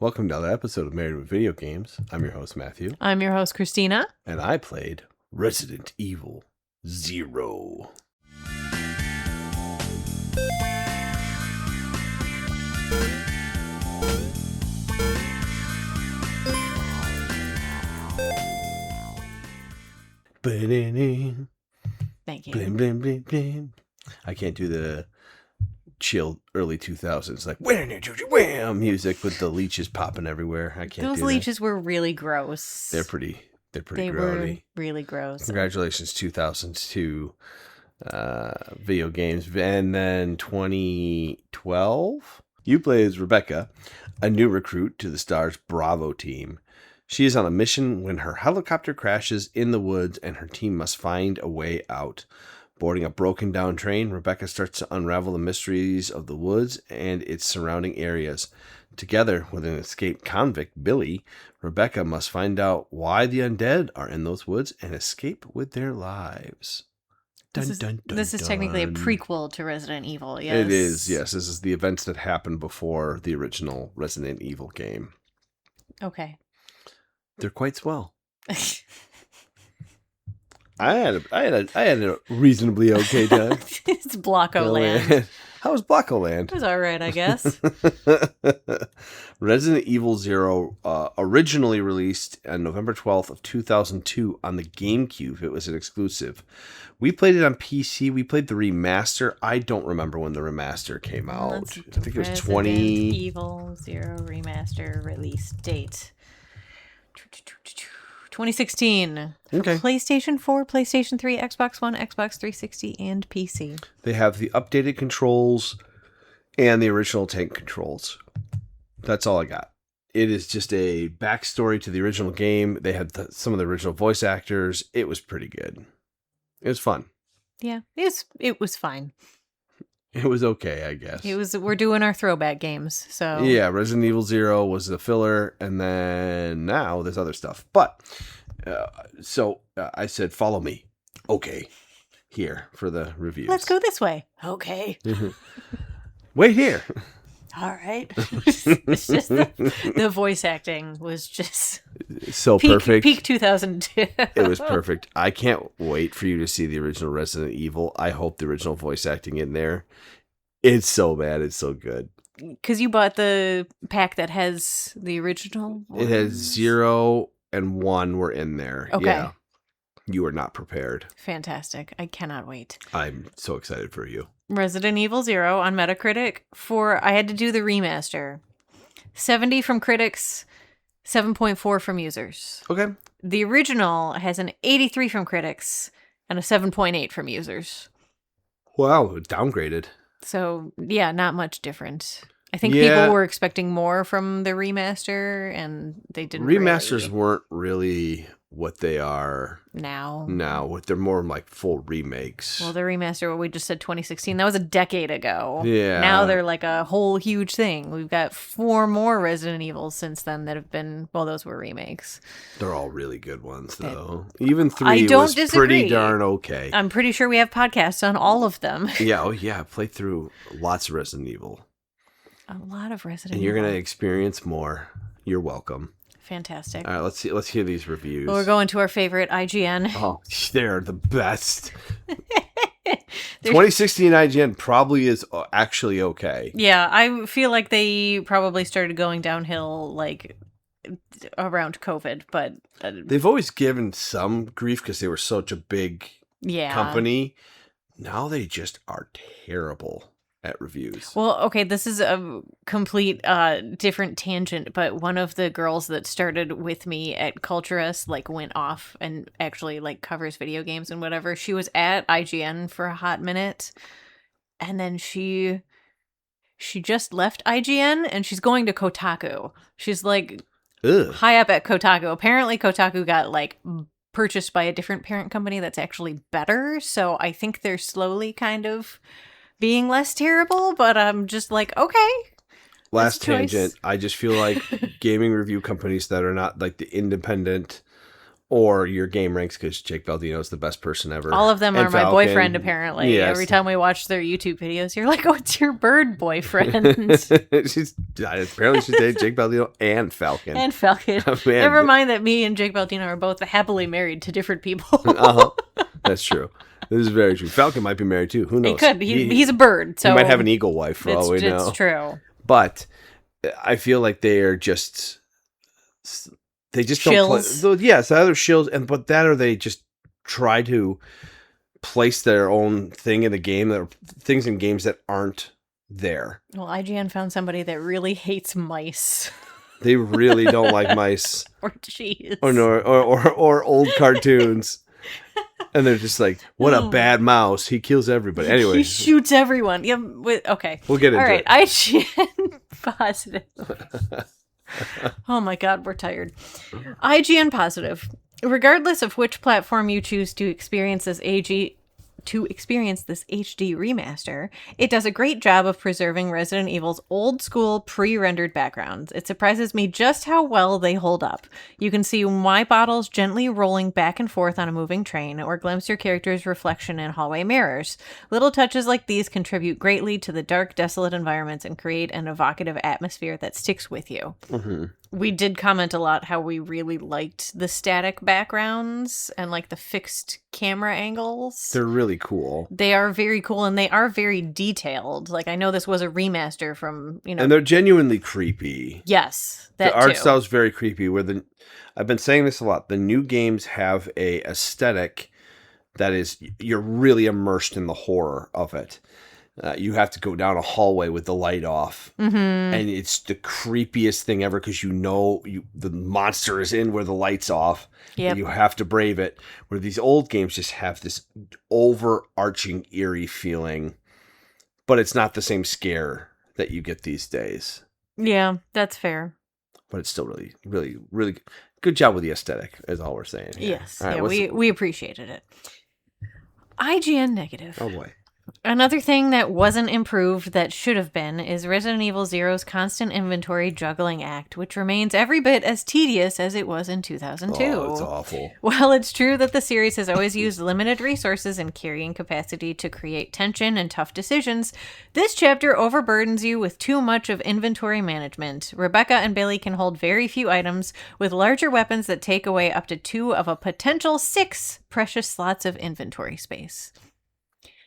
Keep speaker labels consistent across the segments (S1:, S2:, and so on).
S1: Welcome to another episode of Married with Video Games. I'm your host, Matthew.
S2: I'm your host, Christina.
S1: And I played Resident Evil 0.
S2: Thank you.
S1: Blim, blim, blim, blim. I can't do the chill early 2000s like wham music with the leeches popping everywhere. I can't.
S2: Those leeches were really gross.
S1: They're pretty
S2: They
S1: grody.
S2: were really gross.
S1: Congratulations, 2002 video games. And then 2012, you play as Rebecca, a new recruit to the Star's Bravo team. She is on a mission when her helicopter crashes in the woods and her team must find a way out. Boarding a broken down train, Rebecca starts to unravel the mysteries of the woods and its surrounding areas. Together with an escaped convict, Billy, Rebecca must find out why the undead are in those woods and escape with their lives.
S2: This is technically a prequel to Resident Evil, yes?
S1: It is, yes. This is the events that happened before the original Resident Evil game.
S2: Okay.
S1: They're quite swell. I had a reasonably okay time.
S2: It's Blocko Land.
S1: How was Blocko Land?
S2: It was all right, I guess.
S1: Resident Evil 0 originally released on November 12th of 2002 on the GameCube. It was an exclusive. We played it on PC. We played the remaster. I don't remember when the remaster came out. I think it was
S2: Resident Evil 0 remaster release date. 2016.
S1: Okay.
S2: PlayStation 4, PlayStation 3, Xbox One, Xbox 360, and PC.
S1: They have the updated controls and the original tank controls. That's all I got. It is just a backstory to the original game. They had some of the original voice actors. It was pretty good. It was fun.
S2: Yeah, it was fine.
S1: It was okay, I guess.
S2: We're doing our throwback games, so
S1: yeah. Resident Evil 0 was the filler, and then now there's other stuff. But so I said, "Follow me." Okay, here for the reviews.
S2: Let's go this way. Okay.
S1: Wait here.
S2: All right. It's just the voice acting was just
S1: so perfect.
S2: Peak 2002.
S1: It was perfect. I can't wait for you to see the original Resident Evil. I hope the original voice acting in there. It's so bad. It's so good.
S2: Because you bought the pack that has the original ones?
S1: It has 0 and 1 were in there.
S2: Okay.
S1: Yeah. You were not prepared.
S2: Fantastic. I cannot wait.
S1: I'm so excited for you.
S2: Resident Evil 0 on Metacritic I had to do the remaster. 70 from critics, 7.4 from users.
S1: Okay.
S2: The original has an 83 from critics and a 7.8 from users.
S1: Wow, downgraded.
S2: So, yeah, not much different. I think people were expecting more from the remaster, and they didn't.
S1: Remasters weren't really what they are
S2: now.
S1: They're more like full remakes.
S2: Well, the remaster, what we just said, 2016, that was a decade ago.
S1: Yeah.
S2: Now they're like a whole huge thing. We've got 4 more Resident Evils since then that have been, well, those were remakes.
S1: They're all really good ones, though. Even 3 was
S2: disagree.
S1: Pretty darn okay.
S2: I'm pretty sure we have podcasts on all of them.
S1: Yeah, oh yeah, play through lots of Resident Evil.
S2: A lot of Resident Evil.
S1: And you're going to experience more. You're welcome.
S2: Fantastic.
S1: All right, let's hear these reviews.
S2: Well, we're going to our favorite IGN.
S1: Oh, they're the best. 2016 IGN probably is actually okay.
S2: Yeah, I feel like they probably started going downhill like around COVID, but
S1: they've always given some grief because they were such a big company. Now they just are terrible at reviews.
S2: Well, okay, this is a complete different tangent, but one of the girls that started with me at Culturist went off and actually covers video games and whatever. She was at IGN for a hot minute, and then she just left IGN and she's going to Kotaku. She's high up at Kotaku. Apparently Kotaku got purchased by a different parent company that's actually better, so I think they're slowly kind of being less terrible, but I'm just okay.
S1: Last tangent. I just feel like gaming review companies that are not the independent or your game ranks because Jake Baldino's the best person ever.
S2: All of them
S1: And
S2: are my
S1: Falcon.
S2: boyfriend, apparently.
S1: Yes.
S2: Every time we watch their YouTube videos, you're like, oh, it's your bird boyfriend.
S1: Apparently she's dated Jake Baldino and Falcon.
S2: And Falcon.
S1: Oh, man.
S2: Never mind that me and Jake Baldino are both happily married to different people.
S1: That's true. This is very true. Falcon might be married too. Who knows?
S2: He could. He's a bird. So
S1: he might have an eagle wife for all we know.
S2: It's true.
S1: But I feel like they are just... They just
S2: shills.
S1: Don't play. Yes, either shills, but that or they just try to place their own thing in the game, that things in games that aren't there.
S2: Well, IGN found somebody that really hates mice.
S1: They really don't like mice
S2: or cheese
S1: or old cartoons. And they're just like, what a bad mouse. He kills everybody. Anyway.
S2: He shoots everyone. Yeah, okay.
S1: We'll get into it.
S2: All right, IGN positive. Oh my god, we're tired. IGN positive. Regardless of which platform you choose to experience this HD remaster, it does a great job of preserving Resident Evil's old school pre-rendered backgrounds. It surprises me just how well they hold up. You can see wine bottles gently rolling back and forth on a moving train, or glimpse your character's reflection in hallway mirrors. Little touches like these contribute greatly to the dark, desolate environments and create an evocative atmosphere that sticks with you.
S1: Mm-hmm.
S2: We did comment a lot how we really liked the static backgrounds and like the fixed camera angles.
S1: They're really cool.
S2: They are very cool, and they are very detailed. Like, I know this was a remaster from,
S1: And they're genuinely creepy.
S2: Yes,
S1: the art style is very creepy. I've been saying this a lot. The new games have a aesthetic that is, you're really immersed in the horror of it. You have to go down a hallway with the light off, and it's the creepiest thing ever because the monster is in where the light's off, and you have to brave it. Where these old games just have this overarching eerie feeling, but it's not the same scare that you get these days.
S2: Yeah, that's fair.
S1: But it's still really, really, really good job with the aesthetic, is all we're saying here.
S2: Yes, right, we appreciated it. IGN negative.
S1: Oh boy.
S2: Another thing that wasn't improved that should have been is Resident Evil Zero's constant inventory juggling act, which remains every bit as tedious as it was in 2002.
S1: Oh, it's awful.
S2: While it's true that the series has always used limited resources and carrying capacity to create tension and tough decisions, this chapter overburdens you with too much of inventory management. Rebecca and Billy can hold very few items, with larger weapons that take away up to 2 of a potential 6 precious slots of inventory space.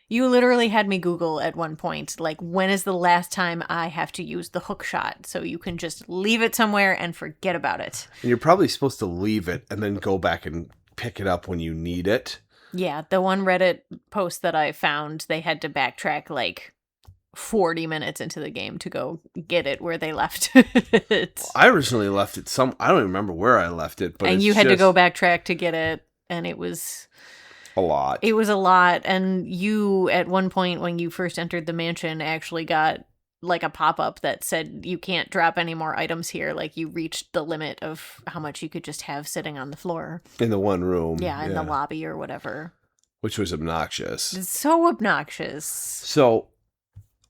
S2: You literally had me Google at one point, like, when is the last time I have to use the hook shot? So you can just leave it somewhere and forget about it.
S1: And you're probably supposed to leave it and then go back and pick it up when you need it.
S2: Yeah, the one Reddit post that I found, they had to backtrack like 40 minutes into the game to go get it where they left it.
S1: I originally left it I don't even remember where I left it.
S2: And you had to go backtrack to get it, and it was...
S1: a lot.
S2: It was a lot, and you, at one point when you first entered the mansion, actually got like a pop-up that said you can't drop any more items here. Like, you reached the limit of how much you could just have sitting on the floor.
S1: In the one room.
S2: Yeah, in the lobby or whatever.
S1: Which was obnoxious.
S2: It's so obnoxious.
S1: So,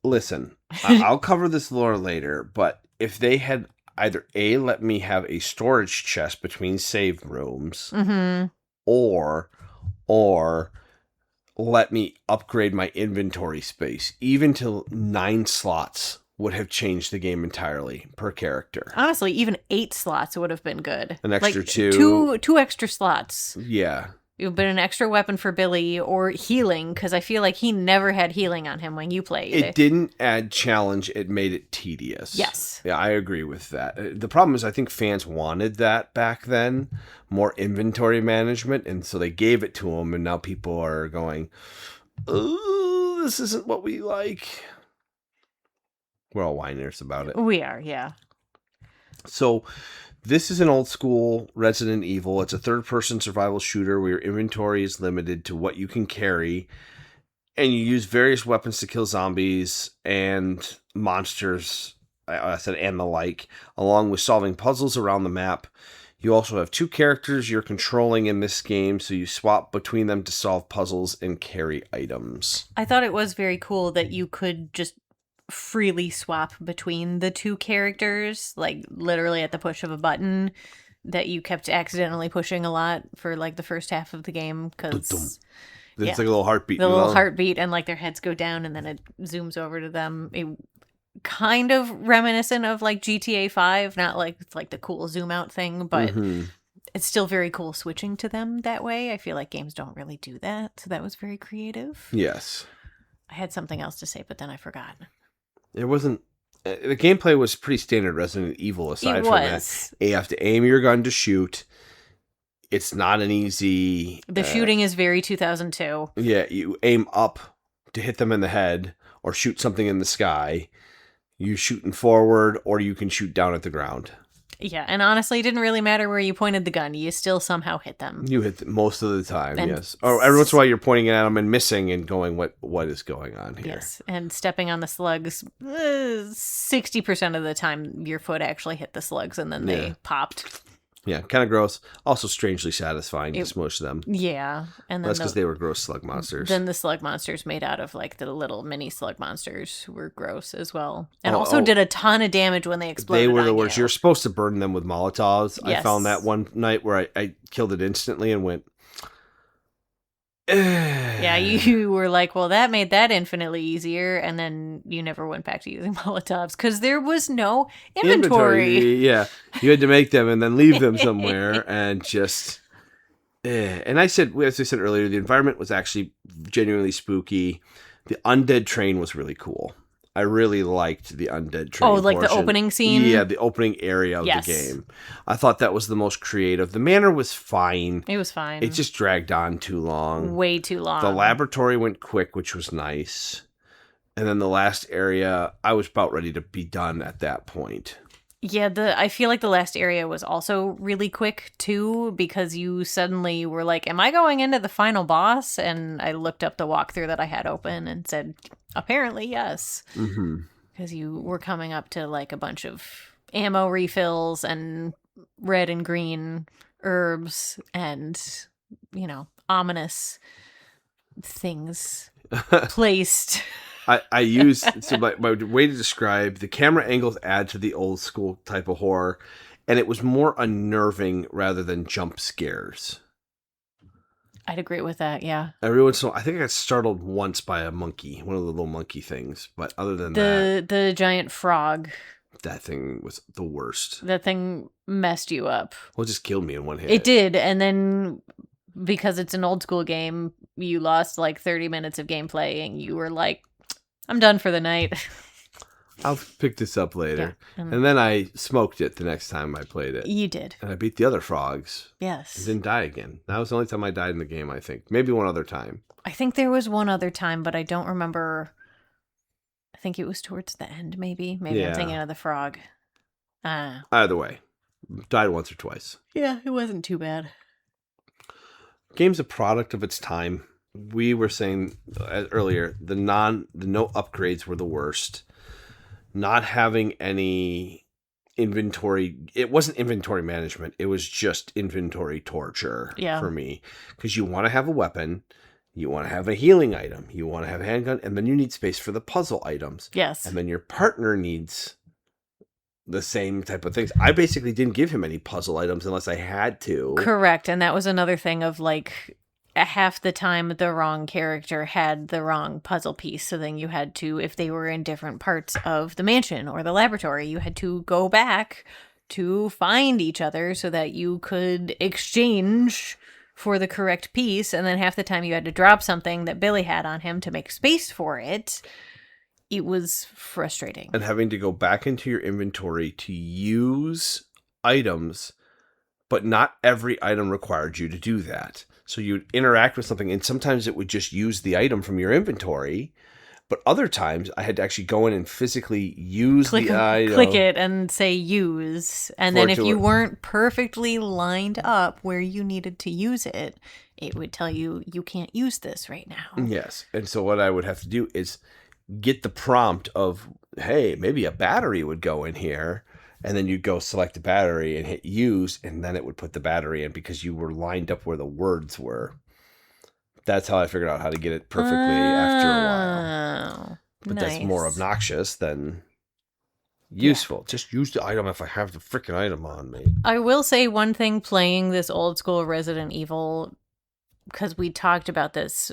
S1: listen, I'll cover this lore later, but if they had either A, let me have a storage chest between save rooms, or let me upgrade my inventory space, even to 9 slots would have changed the game entirely per character.
S2: Honestly, even 8 slots would have been good.
S1: An extra 2.
S2: Two extra slots.
S1: Yeah.
S2: It would have been an extra weapon for Billy, or healing, because I feel like he never had healing on him when you played.
S1: It didn't add challenge, it made it tedious.
S2: Yes.
S1: Yeah, I agree with that. The problem is I think fans wanted that back then, more inventory management, and so they gave it to them, and now people are going, oh, this isn't what we like. We're all whiners about it.
S2: We are, yeah.
S1: So... this is an old school Resident Evil. It's a third-person survival shooter where your inventory is limited to what you can carry, and you use various weapons to kill zombies and monsters, and the like, along with solving puzzles around the map. You also have 2 characters you're controlling in this game, so you swap between them to solve puzzles and carry items.
S2: I thought it was very cool that you could just freely swap between the 2 characters, like literally at the push of a button. that you kept accidentally pushing a lot for like the first half of the game
S1: Dum-dum.
S2: because
S1: It's like a little heartbeat.
S2: the little heartbeat and like their heads go down and then it zooms over to them. It kind of reminiscent of like GTA 5, not like it's like the cool zoom out thing, but it's still very cool switching to them that way. I feel like games don't really do that, so that was very creative.
S1: Yes.
S2: I had something else to say, but then I forgot.
S1: It wasn't. The gameplay was pretty standard Resident Evil. Aside
S2: It
S1: from
S2: was.
S1: that, you have to aim your gun to shoot. It's not an easy.
S2: The shooting is very 2002.
S1: Yeah, you aim up to hit them in the head or shoot something in the sky. You shooting forward, or you can shoot down at the ground.
S2: Yeah, and honestly, it didn't really matter where you pointed the gun. You still somehow hit them.
S1: You hit them most of the time,
S2: And
S1: yes. Or every once in a while, you're pointing at them and missing and going, "What is going on here?"
S2: Yes, and stepping on the slugs, 60% of the time your foot actually hit the slugs and then they popped.
S1: Yeah, kind of gross. Also strangely satisfying to smush them.
S2: Yeah, and then
S1: That's because they were gross slug monsters.
S2: Then the slug monsters made out of like the little mini slug monsters were gross as well, and also did a ton of damage when they exploded.
S1: They were the worst. You're supposed to burn them with Molotovs.
S2: Yes.
S1: I found that one night where I killed it instantly and went.
S2: Yeah, you were like, well, that made that infinitely easier, and then you never went back to using Molotovs because there was no inventory.
S1: Yeah, you had to make them and then leave them somewhere and just. And I said, as I said earlier, the environment was actually genuinely spooky. The undead train was really cool. I really liked the undead train.
S2: Oh, like
S1: portion.
S2: The opening scene?
S1: Yeah, the opening area of the game. I thought that was the most creative. The manor was fine.
S2: It was fine.
S1: It just dragged on too long.
S2: Way too long.
S1: The laboratory went quick, which was nice. And then the last area, I was about ready to be done at that point.
S2: Yeah, I feel like the last area was also really quick, too, because you suddenly were like, am I going into the final boss? And I looked up the walkthrough that I had open and said, apparently, yes. Because you were coming up to, like, a bunch of ammo refills and red and green herbs and, you know, ominous things placed.
S1: I use so my way to describe the camera angles add to the old school type of horror, and it was more unnerving rather than jump scares.
S2: I'd agree with that, yeah.
S1: Every once in a while, I think I got startled once by a monkey, one of the little monkey things, but other than that,
S2: the giant frog,
S1: that thing was the worst.
S2: that thing messed you up.
S1: Well, it just killed me in one hit.
S2: It did, and then because it's an old school game, you lost like 30 minutes of gameplay, and you were like, I'm done for the night.
S1: I'll pick this up later.
S2: Yeah.
S1: And then I smoked it the next time I played it.
S2: You did.
S1: And I beat the other frogs.
S2: Yes.
S1: And didn't die again. That was the only time I died in the game, I think. Maybe one other time.
S2: I think there was one other time, but I don't remember. I think it was towards the end, maybe. Maybe I'm thinking of the frog.
S1: Either way. Died once or twice.
S2: Yeah, it wasn't too bad.
S1: Game's a product of its time. We were saying earlier, the no upgrades were the worst. Not having any inventory, it wasn't inventory management, it was just inventory torture for me. Because you want to have a weapon, you want to have a healing item, you want to have a handgun, and then you need space for the puzzle items.
S2: Yes.
S1: And then your partner needs the same type of things. I basically didn't give him any puzzle items unless I had to.
S2: Correct. And that was another thing of like, half the time the wrong character had the wrong puzzle piece, so then you had to, if they were in different parts of the mansion or the laboratory, you had to go back to find each other so that you could exchange for the correct piece, and then half the time you had to drop something that Billy had on him to make space for it. It was frustrating.
S1: And having to go back into your inventory to use items, but not every item required you to do that. So you'd interact with something, and sometimes it would just use the item from your inventory. But other times, I had to actually go in and physically use the item.
S2: Click it and say use. And then if you weren't perfectly lined up where you needed to use it, it would tell you, you can't use this right now.
S1: Yes. And so what I would have to do is get the prompt of, hey, maybe a battery would go in here. And then you'd go select the battery and hit use, and then it would put the battery in because you were lined up where the words were. That's how I figured out how to get it perfectly after a while. But
S2: nice.
S1: That's more obnoxious than Useful. Just use the item if I have the freaking item on me.
S2: I will say one thing playing this old school Resident Evil, because we talked about this,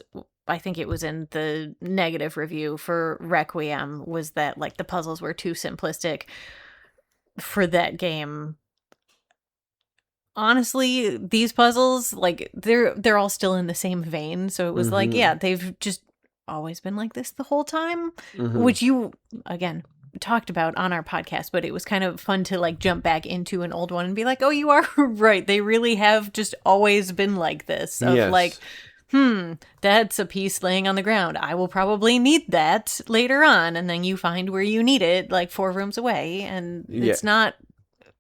S2: I think it was in the negative review for Requiem, was that like the puzzles were too simplistic for that game. Honestly, these puzzles, like they're all still in the same vein, so it was like, yeah, they've just always been like this the whole time, which you again talked about on our podcast, but it was kind of fun to like jump back into an old one and be like, oh, you are right, they really have just always been like this, of like, that's a piece laying on the ground, I will probably need that later on, and then you find where you need it like 4 rooms away, and it's not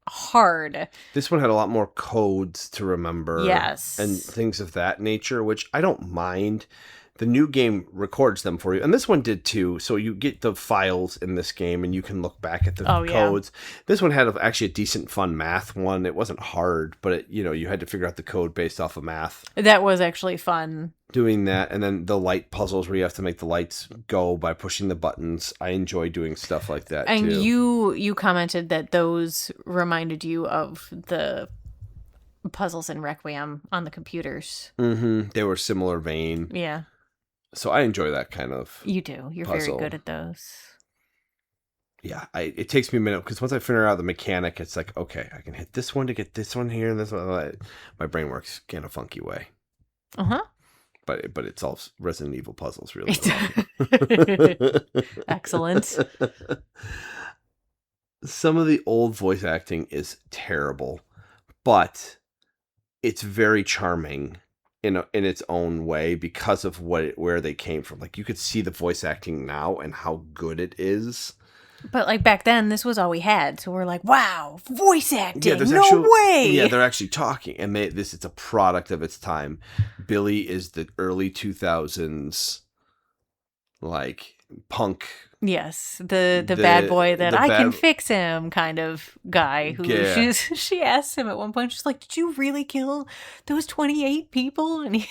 S2: hard.
S1: This one had a lot more codes to remember,
S2: yes,
S1: and things of that nature, which I don't mind. The new game records them for you, and this one did too. So you get the files in this game, and you can look back at the codes. Yeah. This one had actually a decent, fun math one. It wasn't hard, but you had to figure out the code based off of math.
S2: That was actually fun.
S1: Doing that, and then the light puzzles where you have to make the lights go by pushing the buttons. I enjoy doing stuff like that.
S2: And
S1: too.
S2: you commented that those reminded you of the puzzles in Requiem on the computers.
S1: They were similar vein.
S2: Yeah.
S1: So I enjoy that kind of.
S2: You do. You're
S1: puzzle.
S2: Very good at those.
S1: Yeah, it takes me a minute because once I figure out the mechanic, it's like, okay, I can hit this one to get this one here and this one. My brain works in a funky way. But it's all Resident Evil puzzles, really.
S2: Excellent.
S1: Some of the old voice acting is terrible, but it's very charming in its own way because of where they came from. Like, you could see the voice acting now and how good it is.
S2: But like back then, this was all we had, so we're like, "Wow, voice acting!
S1: Yeah,
S2: no way!"
S1: Yeah, they're actually talking, and it's a product of its time. Billy is the early 2000s, like punk.
S2: Yes, the bad boy that I can fix him kind of guy. Who she asks him at one point, she's like, "Did you really kill those 28 people?" And he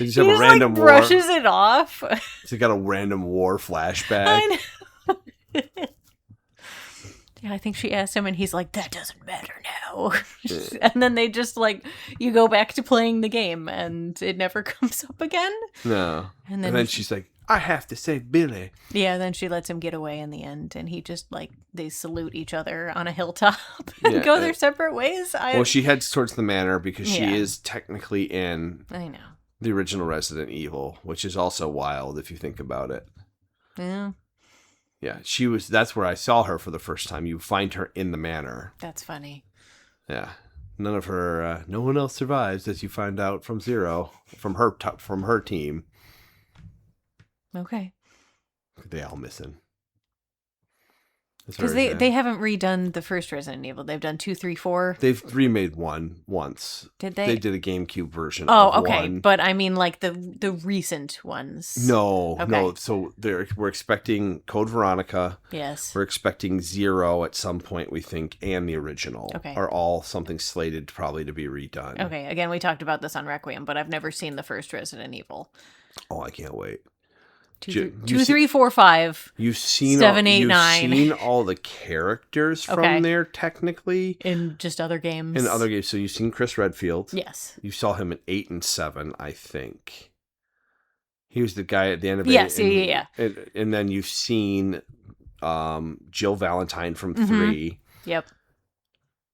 S1: just have a random
S2: like, brushes it off.
S1: He's got a random war flashback.
S2: I know. Yeah, I think she asked him, and he's like, "That doesn't matter now." And then they just like, you go back to playing the game, and it never comes up again.
S1: No. And then she's like, "I have to save Billy."
S2: Yeah, then she lets him get away in the end, and he just like, they salute each other on a hilltop and go their separate ways.
S1: Well, she heads towards the manor because she is technically in the original Resident Evil, which is also wild if you think about it.
S2: Yeah.
S1: Yeah, that's where I saw her for the first time. You find her in the manor.
S2: That's funny.
S1: Yeah. No one else survives, as you find out from Zero, from her team.
S2: Okay.
S1: They all missing.
S2: Because they haven't redone the first Resident Evil. They've done 2, 3, 4.
S1: They've remade one once.
S2: Did they?
S1: They did a GameCube version.
S2: Oh, okay. One. But I mean, like the recent ones.
S1: No. So we're expecting Code Veronica.
S2: Yes.
S1: We're expecting Zero at some point, we think, and the original.
S2: Okay.
S1: Are all something slated probably to be redone.
S2: Okay. Again, we talked about this on Requiem, but I've never seen the first Resident Evil.
S1: Oh, I can't wait.
S2: 2, 3, 4, 5.
S1: You've seen
S2: 7, 8, 9.
S1: You've seen all the characters from there, technically,
S2: in just other games.
S1: So you've seen Chris Redfield.
S2: Yes.
S1: You saw him in 8 and 7, I think. He was the guy at the end of 8.
S2: Yes, yeah.
S1: And then you've seen Jill Valentine from 3.
S2: Yep.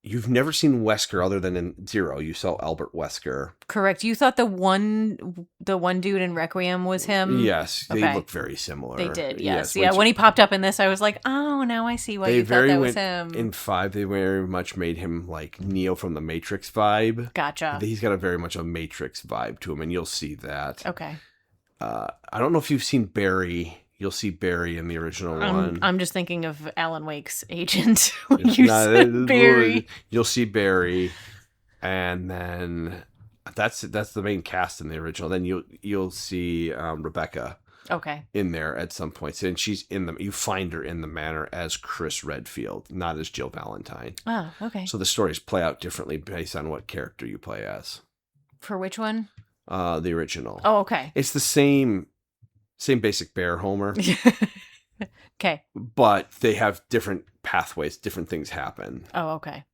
S1: You've never seen Wesker other than in Zero. You saw Albert Wesker.
S2: Correct. You thought the one dude in Requiem was him?
S1: Yes. They look very similar.
S2: They did, yes. Yeah, when he popped up in this, I was like, oh, now I see why you thought that was him.
S1: In 5, they very much made him like Neo from the Matrix vibe.
S2: Gotcha.
S1: He's got very much a Matrix vibe to him, and you'll see that.
S2: Okay.
S1: I don't know if you've seen Barry. You'll see Barry in the original one. I'm
S2: just thinking of Alan Wake's agent when you said Barry.
S1: You'll see Barry, and then that's the main cast in the original. Then you'll see Rebecca.
S2: Okay.
S1: In there at some points, and she's you find her in the manor as Chris Redfield, not as Jill Valentine.
S2: Oh, okay.
S1: So the stories play out differently based on what character you play as.
S2: For which one?
S1: The original.
S2: Oh, okay.
S1: It's the same basic bear Homer.
S2: Okay.
S1: but they have different pathways, different things happen.
S2: Oh, okay.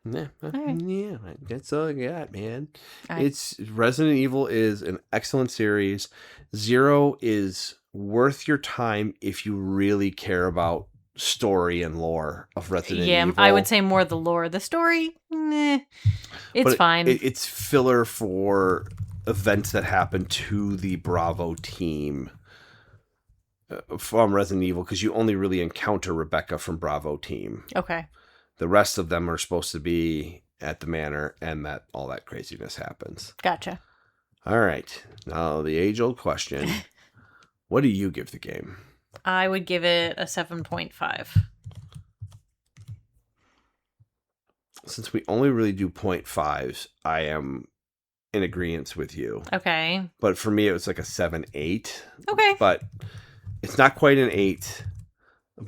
S1: Yeah,
S2: right.
S1: yeah, that's all I got, man.
S2: All right.
S1: It's Resident Evil is an excellent series. 0 is worth your time if you really care about story and lore of Resident
S2: Yeah,
S1: Evil.
S2: I would say more the lore. The story, it's
S1: but
S2: fine.
S1: It's filler for events that happen to the Bravo team from Resident Evil, because you only really encounter Rebecca from Bravo team.
S2: Okay.
S1: The rest of them are supposed to be at the manor, and that all that craziness happens.
S2: Gotcha.
S1: All right. Now, the age-old question. What do you give the game?
S2: I would give it a 7.5.
S1: Since we only really do 0.5s, I am in agreement with you.
S2: Okay.
S1: But for me, it was like a 7.8.
S2: Okay.
S1: But it's not quite an 8.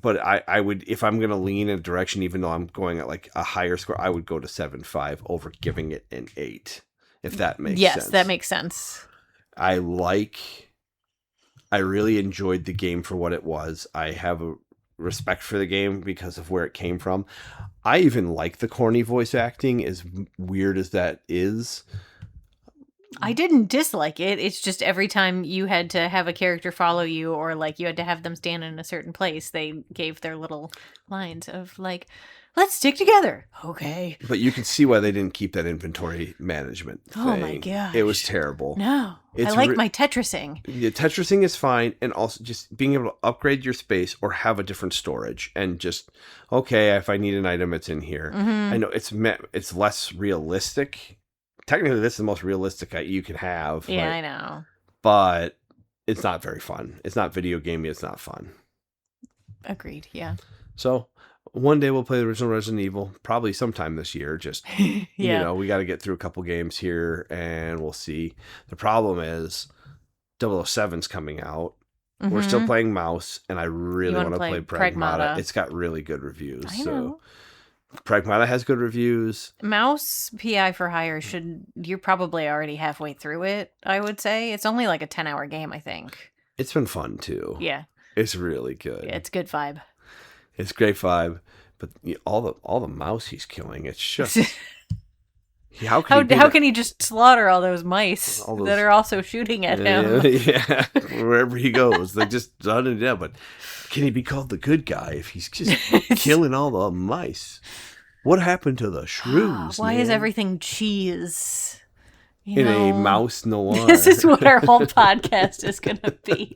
S1: But I would, if I'm going to lean in a direction, even though I'm going at like a higher score, I would go to 7.5 over giving it an 8, if that makes sense.
S2: Yes, that makes sense.
S1: I really enjoyed the game for what it was. I have a respect for the game because of where it came from. I even like the corny voice acting, as weird as that is.
S2: I didn't dislike it. It's just every time you had to have a character follow you, or like you had to have them stand in a certain place, they gave their little lines of like, let's stick together. Okay.
S1: But you can see why they didn't keep that inventory management thing.
S2: Oh my gosh.
S1: It was terrible.
S2: No.
S1: It's
S2: I like my Tetrising.
S1: Yeah, Tetrising is fine, and also just being able to upgrade your space or have a different storage, and just, okay, if I need an item, it's in here.
S2: Mm-hmm.
S1: I know it's less realistic. Technically, this is the most realistic you can have.
S2: Yeah, I know.
S1: But it's not very fun. It's not video gamey. It's not fun.
S2: Agreed, yeah.
S1: So one day we'll play the original Resident Evil, probably sometime this year. Just,
S2: Yeah.
S1: we got to get through a couple games here, and we'll see. The problem is 007's coming out.
S2: Mm-hmm.
S1: We're still playing Mouse, and I really want to play Pragmata.
S2: Pragmata.
S1: It's got really good reviews.
S2: I know.
S1: Pragmata has good reviews.
S2: Mouse PI for Hire you're probably already halfway through it, I would say. It's only like a 10-hour game, I think.
S1: It's been fun too.
S2: Yeah.
S1: It's really good.
S2: Yeah, it's good vibe.
S1: It's great vibe, but all the mouse he's killing, it's just how
S2: can he just slaughter all those mice that are also shooting at him?
S1: Yeah, wherever he goes, they just done it. Yeah, but can he be called the good guy if he's just killing all the mice? What happened to the shrews?
S2: Why
S1: man?
S2: is everything cheese?
S1: A mouse noir.
S2: This is what our whole podcast is going to be.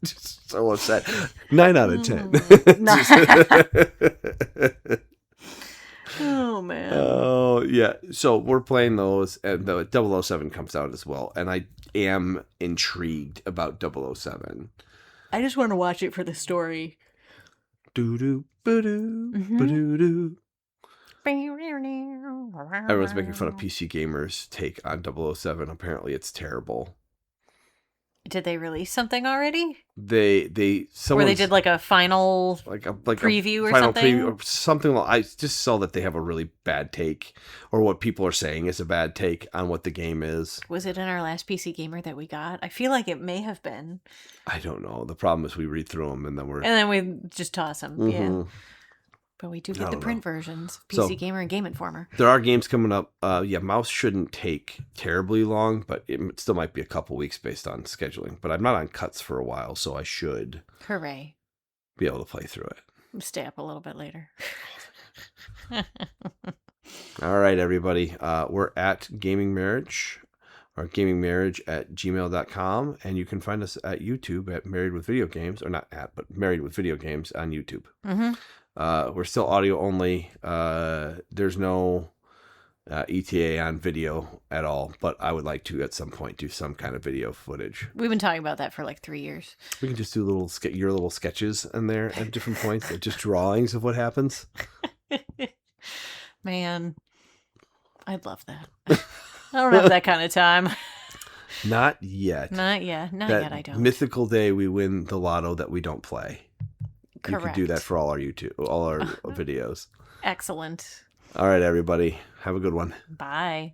S1: Just so upset. 9 out of 10.
S2: Oh, man.
S1: Oh, yeah. So we're playing those, and the 007 comes out as well. And I am intrigued about 007.
S2: I just want to watch it for the story.
S1: Doo-doo, ba-doo, ba-doo-doo. Everyone's making fun of PC Gamer's take on 007. Apparently, it's terrible.
S2: Did they release something already?
S1: Where they
S2: did like a final preview or something?
S1: Preview or something. I just saw that they have a really bad take, or what people are saying is a bad take on what the game is.
S2: Was it in our last PC Gamer that we got? I feel like it may have been.
S1: I don't know. The problem is we read through them and then
S2: we just toss them. Mm-hmm. Yeah. But we do get the print versions. PC Gamer and Game Informer.
S1: There are games coming up. Mouse shouldn't take terribly long, but it still might be a couple weeks based on scheduling. But I'm not on cuts for a while, so I should
S2: Hooray.
S1: be able to play through it.
S2: Stay up a little bit later.
S1: All right, everybody. We're at Gaming Marriage, or gamingmarriage@gmail.com, and you can find us at YouTube at Married with Video Games, or not at, but Married with Video Games on YouTube.
S2: Mm-hmm.
S1: We're still audio only. There's no ETA on video at all, but I would like to at some point do some kind of video footage.
S2: We've been talking about that for like 3 years.
S1: We can just do your little sketches in there at different points, just drawings of what happens.
S2: Man, I'd love that. I don't have that kind of time.
S1: Not yet.
S2: Not yet, I don't.
S1: Mythical day we win the lotto that we don't play.
S2: Correct.
S1: You can do that for all our videos.
S2: Excellent.
S1: All right, everybody. Have a good one.
S2: Bye.